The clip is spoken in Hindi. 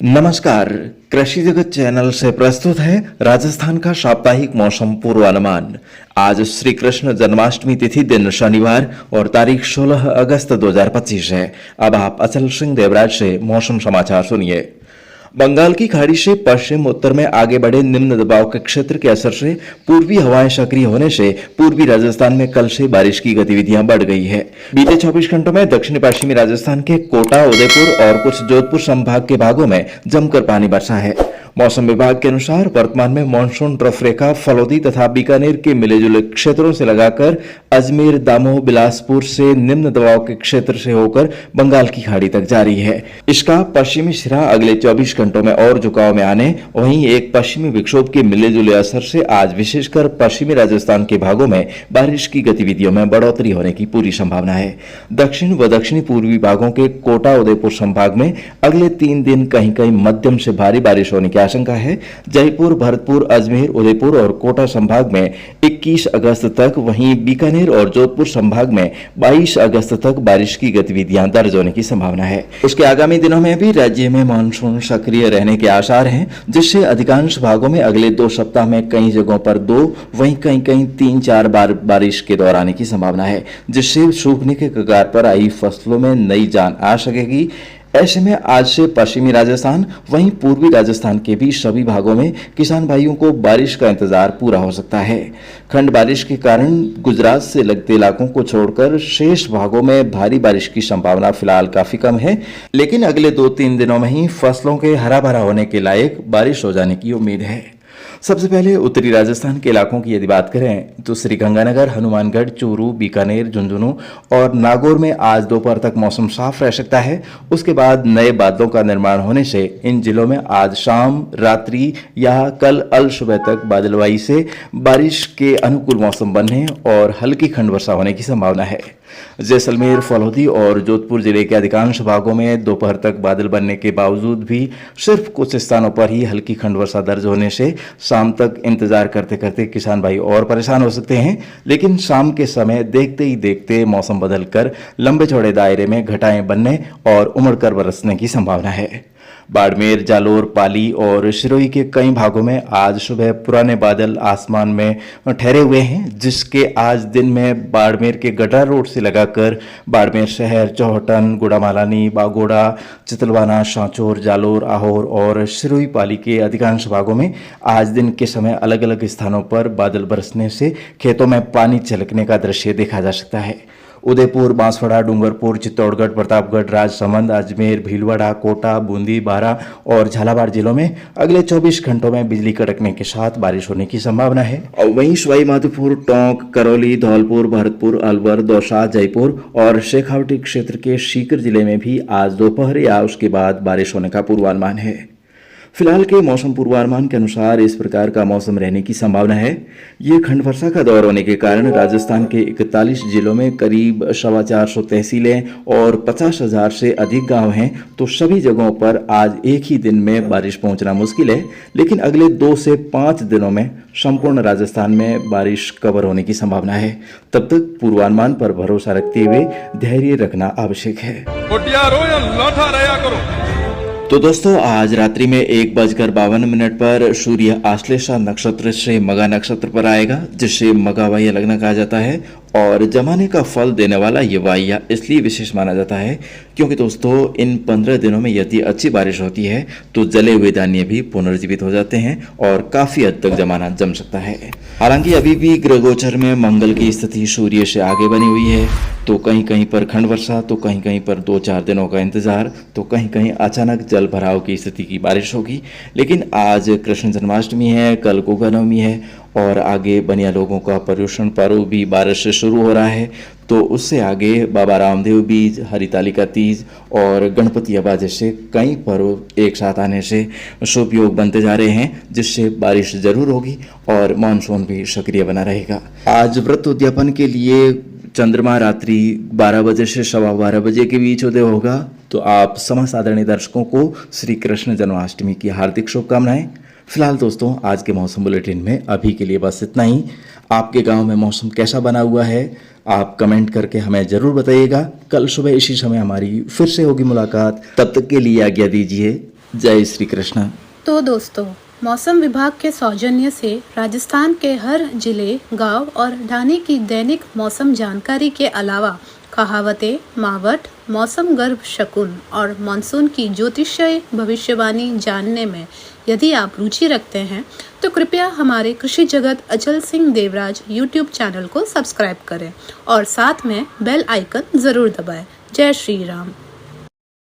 नमस्कार। कृषि जगत चैनल से प्रस्तुत है राजस्थान का साप्ताहिक मौसम पूर्वानुमान। आज श्री कृष्ण जन्माष्टमी तिथि दिन शनिवार और तारीख 16 अगस्त 2025 है। अब आप अचल सिंह देवराज से मौसम समाचार सुनिए। बंगाल की खाड़ी से पश्चिम उत्तर में आगे बढ़े निम्न दबाव के क्षेत्र के असर से पूर्वी हवाएं सक्रिय होने से पूर्वी राजस्थान में कल से बारिश की गतिविधियां बढ़ गई है। बीते 24 घंटों में दक्षिण पश्चिमी राजस्थान के कोटा, उदयपुर और कुछ जोधपुर संभाग के भागों में जमकर पानी बरसा है। मौसम विभाग के अनुसार वर्तमान में मानसून ट्रफ रेखा फलोदी तथा बीकानेर के मिले जुले क्षेत्रों से लगाकर अजमेर, दामोह, बिलासपुर से निम्न दबाव के क्षेत्र से होकर बंगाल की खाड़ी तक जारी है। इसका पश्चिमी सिरा अगले 24 घंटों में और झुकाव में आने, वहीं एक पश्चिमी विक्षोभ के मिले जुले असर से आज विशेषकर पश्चिमी राजस्थान के भागों में बारिश की गतिविधियों में बढ़ोतरी होने की पूरी संभावना है। दक्षिण व दक्षिणी पूर्वी भागों के कोटा, उदयपुर संभाग में अगले 3 दिन कहीं कहीं मध्यम से भारी बारिश होने की आशंका है। जयपुर, भरतपुर, अजमेर, उदयपुर और कोटा संभाग में 21 अगस्त तक, वहीं बीकानेर और जोधपुर संभाग में 22 अगस्त तक बारिश की गतिविधियां दर्ज होने की संभावना है। उसके आगामी दिनों में भी राज्य में मानसून सक्रिय रहने के आसार हैं, जिससे अधिकांश भागों में अगले 2 सप्ताह में कई जगहों पर 2, वहीं कहीं कहीं 3-4 बार बारिश के दौर आने की संभावना है, जिससे सूखने के कगार पर आई फसलों में नई जान आ सकेगी। ऐसे में आज से पश्चिमी राजस्थान वहीं पूर्वी राजस्थान के भी सभी भागों में किसान भाइयों को बारिश का इंतजार पूरा हो सकता है। खंड बारिश के कारण गुजरात से लगते इलाकों को छोड़कर शेष भागों में भारी बारिश की संभावना फिलहाल काफी कम है, लेकिन अगले 2-3 दिनों में ही फसलों के हरा भरा होने के लायक बारिश हो जाने की उम्मीद है। सबसे पहले उत्तरी राजस्थान के इलाकों की यदि बात करें तो श्रीगंगानगर, हनुमानगढ़, चूरू, बीकानेर, झुंझुनू और नागौर में आज दोपहर तक मौसम साफ रह सकता है। उसके बाद नए बादलों का निर्माण होने से इन जिलों में आज शाम, रात्रि या कल अल सुबह तक बादलवाई से बारिश के अनुकूल मौसम बनने और हल्की खंड वर्षा होने की संभावना है। जैसलमेर, फलोदी और जोधपुर जिले के अधिकांश भागों में दोपहर तक बादल बनने के बावजूद भी सिर्फ कुछ स्थानों पर ही हल्की खंड वर्षा दर्ज होने से शाम तक इंतजार करते करते किसान भाई और परेशान हो सकते हैं। लेकिन शाम के समय देखते ही देखते मौसम बदलकर लंबे चौड़े दायरे में घटाएं बनने और उमड़कर बरसने की संभावना है। बाड़मेर, जालोर, पाली और सिरोही के कई भागों में आज सुबह पुराने बादल आसमान में ठहरे हुए हैं, जिसके आज दिन में बाड़मेर के गडरा रोड से लगाकर बाड़मेर शहर, चौहटन, गुड़ामालानी, बागोड़ा, चितलवाना, सांचौर, जालोर, आहोर और सिरोही पाली के अधिकांश भागों में आज दिन के समय अलग अलग स्थानों पर बादल बरसने से खेतों में पानी छलकने का दृश्य देखा जा सकता है। उदयपुर, बांसवाड़ा, डूंगरपुर, चित्तौड़गढ़, प्रतापगढ़, राजसमंद, अजमेर, भीलवाड़ा, कोटा, बूंदी, बारां और झालावाड़ जिलों में अगले 24 घंटों में बिजली कड़कने के साथ बारिश होने की संभावना है। और वहीं सवाई माधोपुर, टोंक, करौली, धौलपुर, भरतपुर, अलवर, दौसा, जयपुर और शेखावटी क्षेत्र के सीकर जिले में भी आज दोपहर या उसके बाद बारिश होने का पूर्वानुमान है। फिलहाल के मौसम पूर्वानुमान के अनुसार इस प्रकार का मौसम रहने की संभावना है। ये खंड वर्षा का दौर होने के कारण राजस्थान के 41 जिलों में करीब 425 तहसीलें और 50,000 से अधिक गांव हैं, तो सभी जगहों पर आज एक ही दिन में बारिश पहुंचना मुश्किल है। लेकिन अगले 2 से 5 दिनों में संपूर्ण राजस्थान में बारिश कवर होने की संभावना है। तब तक पूर्वानुमान पर भरोसा रखते हुए धैर्य रखना आवश्यक है। तो दोस्तों, आज रात्रि में 1:52 पर सूर्य आश्लेषा नक्षत्र से मगा नक्षत्र पर आएगा, जिससे मगा वाह्य लग्न कहा जाता है और जमाने का फल देने वाला ये वाह्य इसलिए विशेष माना जाता है क्योंकि दोस्तों इन 15 दिनों में यदि अच्छी बारिश होती है तो जले हुए धान्य भी पुनर्जीवित हो जाते हैं और काफी हद तक जमाना जम सकता है। हालांकि अभी भी ग्रह गोचर में मंगल की स्थिति सूर्य से आगे बनी हुई है, तो कहीं कहीं पर खंड वर्षा, तो कहीं कहीं पर 2-4 दिनों का इंतजार, तो कहीं कहीं अचानक जल भराव की स्थिति की बारिश होगी। लेकिन आज कृष्ण जन्माष्टमी है, कल गोगा नवमी है और आगे बनिया लोगों का पर्युषण पर्व भी बारिश से शुरू हो रहा है, तो उससे आगे बाबा रामदेव बीज, हरितालिका तीज और गणपति हवा जैसे कई पर्व एक साथ आने से शुभ योग बनते जा रहे हैं, जिससे बारिश जरूर होगी और मानसून भी सक्रिय बना रहेगा। आज व्रत उद्यापन के लिए चंद्रमा रात्रि 12 बजे से 12:15 बजे के बीच उदय होगा। तो आप समस्त आदरणीय दर्शकों को श्री कृष्ण जन्माष्टमी की हार्दिक शुभकामनाएं। फिलहाल दोस्तों, आज के मौसम बुलेटिन में अभी के लिए बस इतना ही। आपके गांव में मौसम कैसा बना हुआ है आप कमेंट करके हमें जरूर बताइएगा। कल सुबह इसी समय हमारी फिर से होगी मुलाकात। तब तक के लिए आज्ञा दीजिए। जय श्री कृष्ण। तो दोस्तों, मौसम विभाग के सौजन्य से राजस्थान के हर जिले, गांव और ढाणी की दैनिक मौसम जानकारी के अलावा कहावतें, मावट, मौसम गर्भ शकुन और मानसून की ज्योतिषीय भविष्यवाणी जानने में यदि आप रुचि रखते हैं तो कृपया हमारे कृषि जगत अचल सिंह देवराज यूट्यूब चैनल को सब्सक्राइब करें और साथ में बेल आइकन जरूर दबाएं। जय श्री राम।